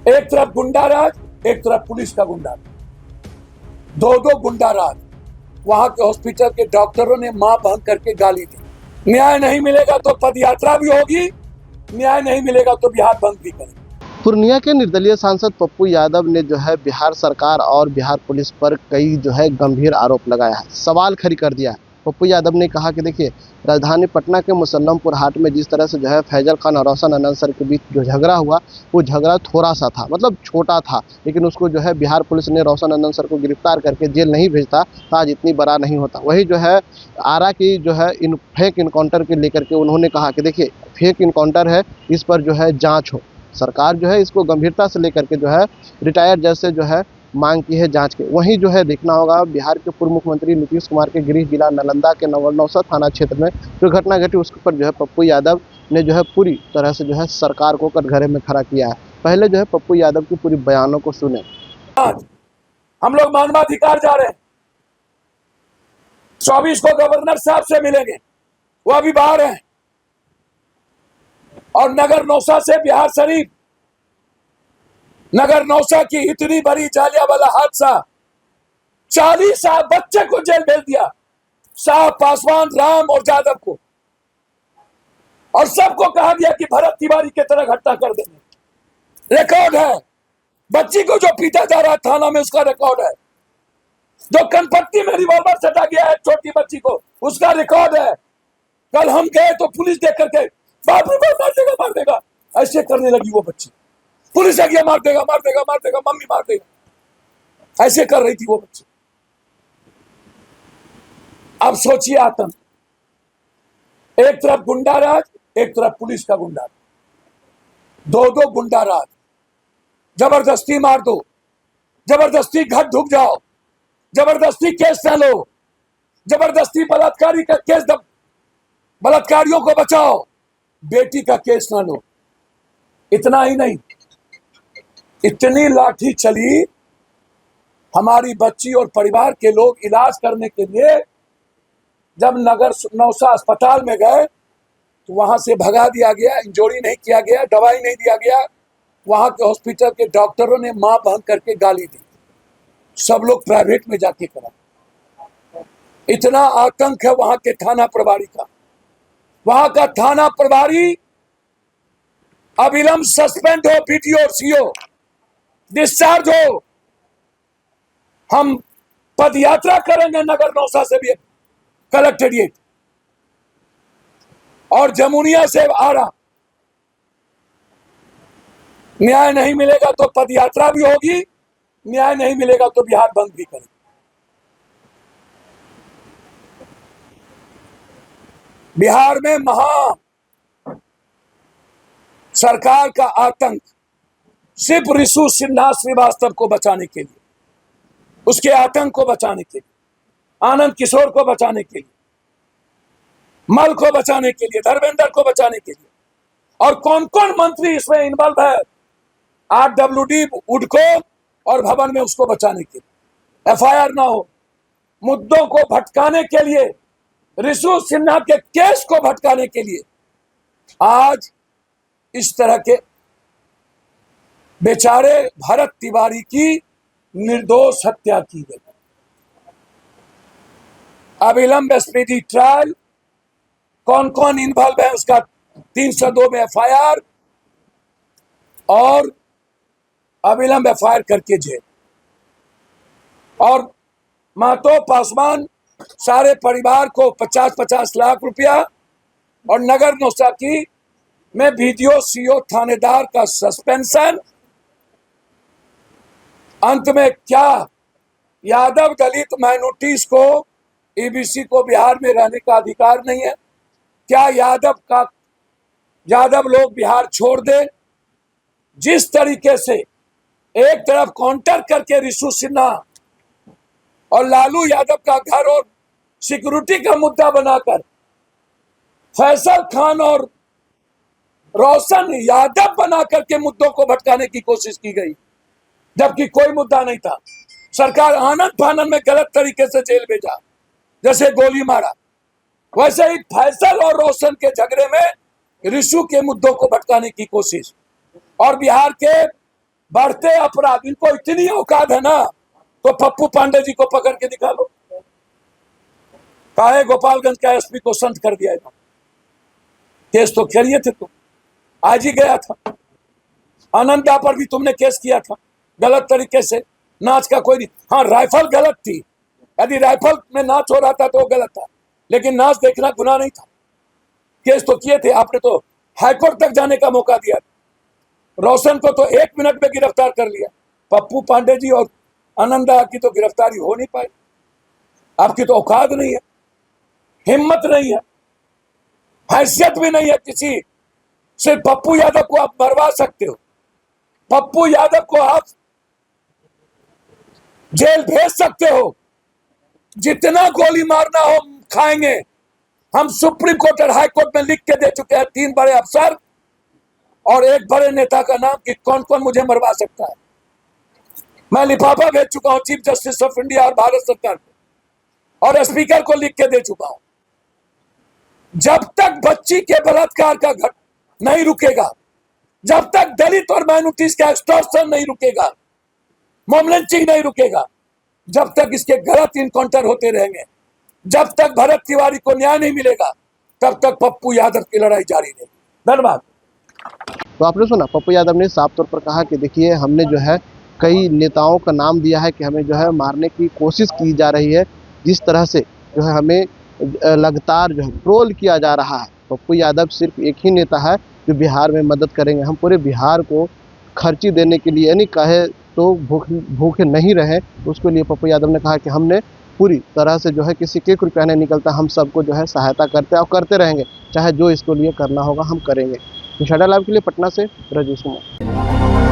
एक तरफ गुंडा राज, एक तरफ पुलिस का गुंडा, दो दो गुंडा राज। वहां के हॉस्पिटल के डॉक्टरों ने मां बहन करके गाली दी। न्याय नहीं मिलेगा तो पदयात्रा भी होगी, न्याय नहीं मिलेगा तो बिहार बंद भी करेंगे। पूर्णिया के निर्दलीय सांसद पप्पू यादव ने जो है बिहार सरकार और बिहार पुलिस पर कई जो है गंभीर आरोप लगाया है, सवाल खड़ी कर दिया है। पप्पू यादव ने कहा कि देखिए, राजधानी पटना के मुसल्लमपुर हाट में जिस तरह से जो है फैजल खान और रोशन आनंद सर के बीच जो झगड़ा हुआ, वो झगड़ा थोड़ा सा था, मतलब छोटा था, लेकिन उसको जो है बिहार पुलिस ने रोशन आनंद सर को गिरफ्तार करके जेल नहीं भेजता तो आज इतनी बड़ा नहीं होता। वही जो है आरा की जो है इन फेक इनकाउंटर के लेकर के उन्होंने कहा कि देखिए, फेक इनकाउंटर है, इस पर जो है जाँच हो। सरकार जो है इसको गंभीरता से लेकर के जो है रिटायर्ड जज से जो है मांग की है जांच के। वहीं जो है देखना होगा, बिहार के पूर्व मुख्यमंत्री नीतीश कुमार के गृह जिला नालंदा के नौसा थाना क्षेत्र में जो घटना घटी, उसके पर जो है पप्पू यादव ने जो है पूरी तरह से जो है सरकार को कटघरे में खड़ा किया है। पहले जो है पप्पू यादव की पूरी बयानों को सुने। हम लोग मानवाधिकार जा रहे हैं, 24 को गवर्नर साहब से मिलेंगे, वो अभी बाहर हैं। और नगर नौसा से बिहार शरीफ, नगर नौसा की इतनी बड़ी जालियांवाला हादसा, 40 बच्चे को जेल भेज दिया, शाह, पासवान, राम और यादव को, और सबको कहा दिया कि भरत तिवारी की तरह घटना कर देंगे। रिकॉर्ड है, बच्ची को जो पीटा जा रहा है थाना में, उसका रिकॉर्ड है। जो कनपट्टी में रिवॉल्वर सटा गया है छोटी बच्ची को, उसका रिकॉर्ड है। कल हम गए तो पुलिस देख करके बाप रे बाप, मार देगा मार देगा, ऐसे करने लगी वो बच्ची। पुलिस आ गया, मार देगा मार देगा मार देगा, मम्मी मार देगा, ऐसे कर रही थी वो बच्ची। अब सोचिए आतंक, एक तरफ गुंडा राज, एक तरफ पुलिस का गुंडा, दो दो गुंडा राज। जबरदस्ती मार दो, जबरदस्ती घर ढुक जाओ, जबरदस्ती केस न लो, जबरदस्ती बलात्कारी का केस, बलात्कारियों को बचाओ, बेटी का केस ना लो। इतना ही नहीं, इतनी लाठी चली, हमारी बच्ची और परिवार के लोग इलाज करने के लिए जब नगर नौसा अस्पताल में गए तो वहां से भगा दिया गया, इंजोरी नहीं किया गया, दवाई नहीं दिया गया। वहां के हॉस्पिटल के डॉक्टरों ने मां बहन करके गाली दी, सब लोग प्राइवेट में जाके करा। इतना आतंक है वहां के थाना प्रभारी का। वहां का थाना प्रभारी अविलंब सस्पेंड हो, पीटीओ और सीओ डिस्चार्ज हो। हम पदयात्रा करेंगे नगर नौसा से भी कलेक्टेरिएट, और जमुनिया से आ रहा। न्याय नहीं मिलेगा तो पदयात्रा भी होगी, न्याय नहीं मिलेगा तो बिहार बंद भी करेंगे। बिहार में महा सरकार का आतंक सिर्फ रिशु सिन्हा श्रीवास्तव को बचाने के लिए, उसके आतंक को बचाने के लिए, आनंद किशोर को बचाने के लिए, मल को बचाने के लिए, धर्मेंद्र को बचाने के लिए। और कौन कौन मंत्री इसमें इन्वॉल्व है, RWD उडको और भवन में उसको बचाने के लिए, FIR ना हो, मुद्दों को भटकाने के लिए, रिशु सिन्हा के केस को भटकाने के लिए आज इस तरह के बेचारे भरत तिवारी की निर्दोष हत्या की गई। अविलंब स्पीडी ट्रायल, कौन कौन इन्वॉल्व है उसका 302 में FIR और अविलंब FIR करके जेल। और महतो, पासवान, सारे परिवार को 50-50 लाख रुपया, और नगर नौसा की में वीडियो सीओ थानेदार का सस्पेंशन। अंत में क्या, यादव दलित माइनॉरिटीज को, EBC को बिहार में रहने का अधिकार नहीं है? क्या यादव लोग बिहार छोड़ दे? जिस तरीके से एक तरफ काउंटर करके रिशु सिन्हा और लालू यादव का घर और सिक्योरिटी का मुद्दा बनाकर फैसल खान और रोशन यादव बना करके मुद्दों को भटकाने की कोशिश की गई, जबकि कोई मुद्दा नहीं था। सरकार आनंद फानंद में गलत तरीके से जेल भेजा, जैसे गोली मारा, वैसे ही फैसल और रोशन के झगड़े में रिशु के मुद्दों को भटकाने की कोशिश। और बिहार के बढ़ते अपराध, इनको इतनी औकात है ना, तो पप्पू पांडे जी को पकड़ के दिखा लो। काहे गोपालगंज का एसपी को संत कर दिया इन्होंने। केस तो करिए थे तुम, आज ही गया था। आनंदा पर भी तुमने केस किया था गलत तरीके से, नाच का कोई नहीं। हाँ, राइफल गलत थी, यदि राइफल में नाच हो रहा था तो वो गलत था, लेकिन नाच देखना गुनाह नहीं था। केस तो किए थे आपने, तो हाईकोर्ट तक जाने का मौका दिया। रोशन को तो 1 मिनट में गिरफ्तार कर लिया। पप्पू पांडे जी और आनंदा की तो गिरफ्तारी हो नहीं पाई। आपकी तो औकात नहीं है, हिम्मत नहीं है, हैसियत भी नहीं है किसी। सिर्फ पप्पू यादव को आप मरवा सकते हो, पप्पू यादव को आप जेल भेज सकते हो, जितना गोली मारना हो खाएंगे। हम सुप्रीम कोर्ट और हाई कोर्ट में लिख के दे चुके हैं 3 बड़े अफसर और 1 बड़े नेता का नाम कि कौन कौन मुझे मरवा सकता है। मैं लिफाफा भेज चुका हूं चीफ जस्टिस ऑफ इंडिया और भारत सरकार को, और स्पीकर को लिख के दे चुका हूं। जब तक बच्ची के बलात्कार का घट नहीं रुकेगा, जब तक दलित और माइनॉरिटीज का एक्सटॉर्शन नहीं रुकेगा, मॉब लिंचिंग नहीं रुकेगा, जब तक इसके गलत इनकाउंटर होते रहेंगे, जब तक भरत तिवारी को न्याय नहीं मिलेगा, तब तक पप्पू यादव की लड़ाई जारी रहेगी। धन्यवाद। तो आपने सुना, पप्पू यादव ने साफ तौर पर कहा कि देखिए, हमने जो है कई नेताओं का नाम दिया है कि हमें जो है मारने की कोशिश की जा रही है, जिस तरह से जो है हमें लगातार जो है ट्रोल किया जा रहा है। पप्पू यादव सिर्फ एक ही नेता है जो बिहार में मदद करेंगे। हम पूरे बिहार को खर्ची देने के लिए, यानी कहे तो भूखे नहीं रहे, तो उसके लिए पप्पू यादव ने कहा कि हमने पूरी तरह से जो है किसी के रुपया नहीं निकलता, हम सबको जो है सहायता करते हैं और करते रहेंगे, चाहे जो इसको लिए करना होगा हम करेंगे। तो शैडो लाइव के लिए पटना से रजनीश कुमार।